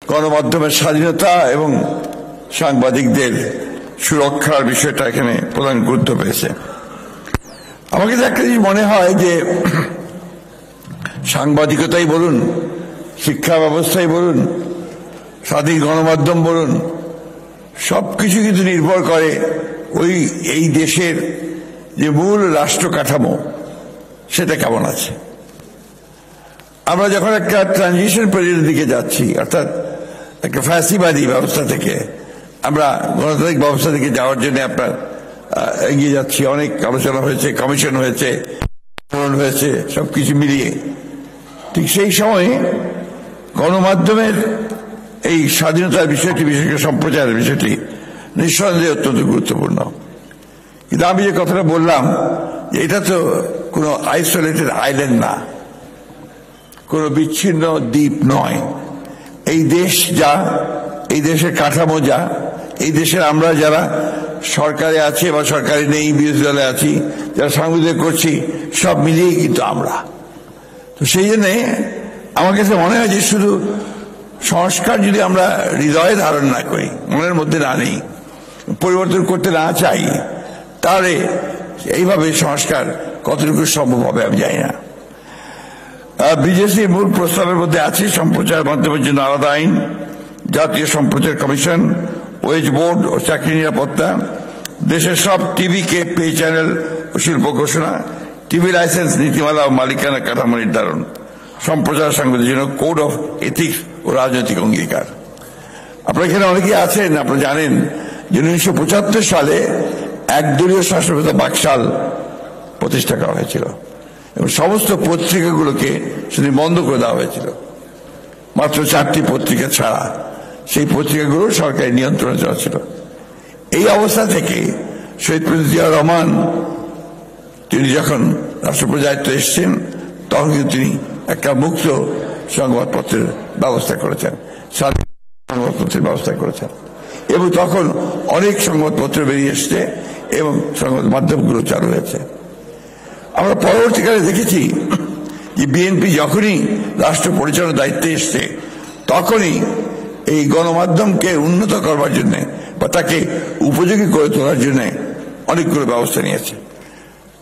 গণমাধ্যমের স্বাধীনতা এবং সাংবাদিকদের সুরক্ষার বিষয়টা এখানে প্রধান গুরুত্ব পেয়েছে। আমাকে একটা জিনিস মনে হয় যে সাংবাদিকতাই বলুন, শিক্ষা ব্যবস্থাই বলুন, স্বাধীন গণমাধ্যম বলুন, সবকিছু কিন্তু নির্ভর করে এই দেশের যে মূল রাষ্ট্র কাঠামো সেটা কেমন আছে। আমরা যখন একটা ট্রানজিশন পিরিয়ডের দিকে যাচ্ছি, অর্থাৎ একটা ফ্যাসিবাদী ব্যবস্থা থেকে আমরা গণতান্ত্রিক ব্যবস্থা থেকে যাওয়ার জন্য আপনার এগিয়ে যাচ্ছি, অনেক আলোচনা হয়েছে, কমিশন হয়েছে, হয়েছে, সবকিছু মিলিয়ে ঠিক সেই সময়ে গণমাধ্যমের এই স্বাধীনতার বিষয়টি, বিশেষ করে সম্প্রচারের বিষয়টি নিঃসন্দেহে অত্যন্ত গুরুত্বপূর্ণ। কিন্তু আমি যে কথাটা বললাম, এটা তো কোনো আইসোলেটেড আইল্যান্ড না, কোনো বিচ্ছিন্ন দ্বীপ নয়। এই দেশ যা, এই দেশের কাঠামো যা, এই দেশের আমরা যারা সরকারে আছি বা সরকারে নেই, বিরোধী দলে আছি, যারা সাংবাদিক করছি, সব মিলিয়েই কিন্তু আমরা। তো সেই জন্যে আমার কাছে মনে হয় যে শুধু সংস্কার যদি আমরা হৃদয়ে ধারণ না করি, মনের মধ্যে না নেই, পরিবর্তন করতে না চাই, তাহলে এইভাবে সংস্কার কতটুকু সম্ভব হবে আমি জানি না। বিজেপির মূল প্রস্তাবের মধ্যে আছে সম্প্রচার মাধ্যমের জন্য আলাদা আইন, জাতীয় সম্প্রচার কমিশন, ওয়েজ বোর্ড ও চাকরি নিরাপত্তা, দেশের সব টিভিকে পে চ্যানেল ও শিল্প ঘোষণা, টিভি লাইসেন্স নীতিমালা ও মালিকানা কাঠামো নির্ধারণ, সম্প্রচার সাংবাদিকদের জন্য কোড অফ এথিক্স ও রাজনৈতিক অঙ্গীকার। আপনারা এখানে অনেকেই আছেন, আপনারা জানেন যে 1975 সালে একদলীয় শাসনব্যবস্থা বাকশাল প্রতিষ্ঠা করা হয়েছিল এবং সমস্ত পত্রিকাগুলোকে সেদিন বন্ধ করে দেওয়া হয়েছিল, মাত্র 4টি পত্রিকা ছাড়া। সেই পত্রিকাগুলো সরকারি নিয়ন্ত্রণে চলছিল। এই অবস্থা থেকে শহীদ প্রেসিডেন্ট জিয়াউর রহমান তিনি যখন রাষ্ট্রপতি দায়িত্ব এসছেন, তখন কিন্তু তিনি একটা মুক্ত সংবাদপত্রের ব্যবস্থা করেছেন, স্বাধীন সংবাদপত্রের ব্যবস্থা করেছেন এবং তখন অনেক সংবাদপত্র বেরিয়ে এসছে এবং সংবাদ মাধ্যমগুলো চালু হয়েছে। আমরা পরবর্তীকালে দেখেছি যে বিএনপি যখনই রাষ্ট্র পরিচালনার দায়িত্বে এসছে, তখনই এই গণমাধ্যমকে উন্নত করবার জন্য বা তাকে উপযোগী করে তোলার জন্য অনেকগুলো ব্যবস্থা নিয়েছে।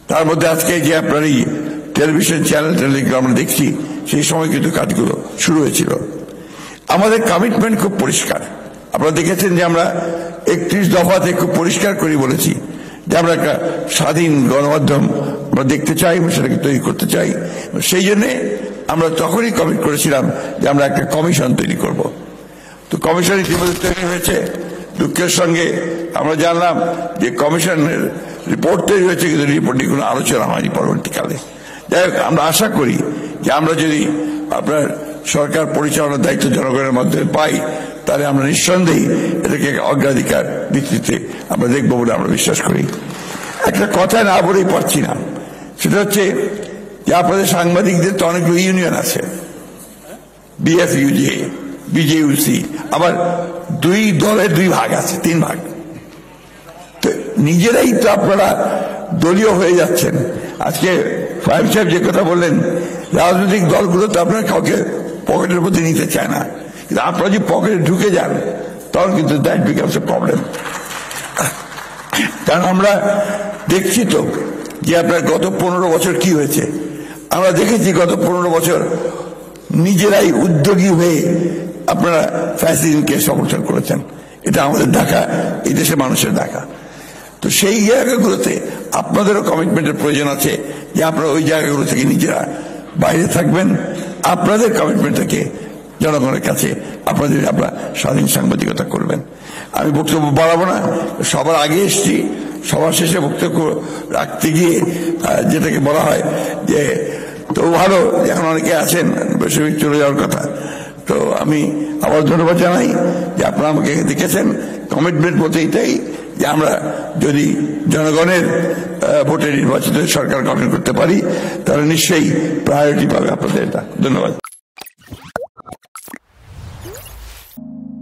তার মধ্যে আজকে যে আপনার এই টেলিভিশন চ্যানেলগুলো আমরা দেখছি, সেই সময় কিন্তু কাজগুলো শুরু হয়েছিল। আমাদের কমিটমেন্ট খুব পরিষ্কার। আপনারা দেখেছেন যে আমরা 31 দফাতে খুব পরিষ্কার করে বলেছি যে আমরা একটা স্বাধীন গণমাধ্যম আমরা দেখতে চাই এবং সেটাকে তৈরি করতে চাই। সেই জন্যে আমরা তখনই কমিট করেছিলাম যে আমরা একটা কমিশন তৈরি করব। তো কমিশন ইতিমধ্যে তৈরি হয়েছে। দুঃখের সঙ্গে আমরা জানলাম যে কমিশনের রিপোর্ট তৈরি হয়েছে, কিন্তু রিপোর্ট নিয়ে কোনো আলোচনা হয়নি পরবর্তীকালে। যাই হোক, আমরা আশা করি যে আমরা যদি আপনার সরকার পরিচালনার দায়িত্ব জনগণের মাধ্যমে পাই, তাহলে আমরা নিঃসন্দেহে এটাকে অগ্রাধিকার ভিত্তিতে আমরা দেখব বলে আমরা বিশ্বাস করি। একটা কথা না বলেই পারছি না, সেটা হচ্ছে যে আপনাদের সাংবাদিকদের তো অনেকগুলো ইউনিয়ন আছে, বিএফইউজে, বিজেইউসি, আবার 2 দলের 2 ভাগ আছে, 3 ভাগ। তো নিজেরাই তো আপনারা দলীয় হয়ে যাচ্ছেন। আজকে ফাহিম সাহেব যে কথা বললেন, রাজনৈতিক দলগুলো তো আপনার কাউকে পকেটের মধ্যে নিতে চায় না, কিন্তু আপনারা যদি পকেটে ঢুকে যান, তখন কিন্তু দ্যাট বিকামস এ প্রবলেম। কারণ আমরা দেখছি তো যে আপনার গত 15 বছর কি হয়েছে। আমরা দেখেছি গত 15 বছর নিজেরাই উদ্যোগী হয়ে আপনারা ফ্যাসিজমকে সমর্থন করেছেন। এটা আমাদের ঢাকা, এই দেশের মানুষের ঢাকা। তো সেই জায়গাগুলোতে আপনাদেরও কমিটমেন্টের প্রয়োজন আছে যে আপনারা ওই জায়গাগুলো থেকে নিজেরা বাইরে থাকবেন। আপনাদের কমিটমেন্ট থেকে জনগণের কাছে আপনারা স্বাধীন সাংবাদিকতা করবেন। আমি বক্তব্য বাড়াবো না, সবার আগে এসছি, সবার শেষে বক্তব্য রাখতে গিয়ে যেটাকে বলা হয় যে তো ভালো, এখন অনেকে আছেন বেশিরভাগ চলে যাওয়ার কথা। তো আমি আবার ধন্যবাদ জানাই যে আপনারা আমাকে দেখেছেন। কমিটমেন্ট বলতে এটাই যে আমরা যদি জনগণের ভোটে নির্বাচিত সরকার গঠন করতে পারি, তাহলে নিশ্চয়ই প্রায়োরিটি পাবে আপনাদের। এটা ধন্যবাদ।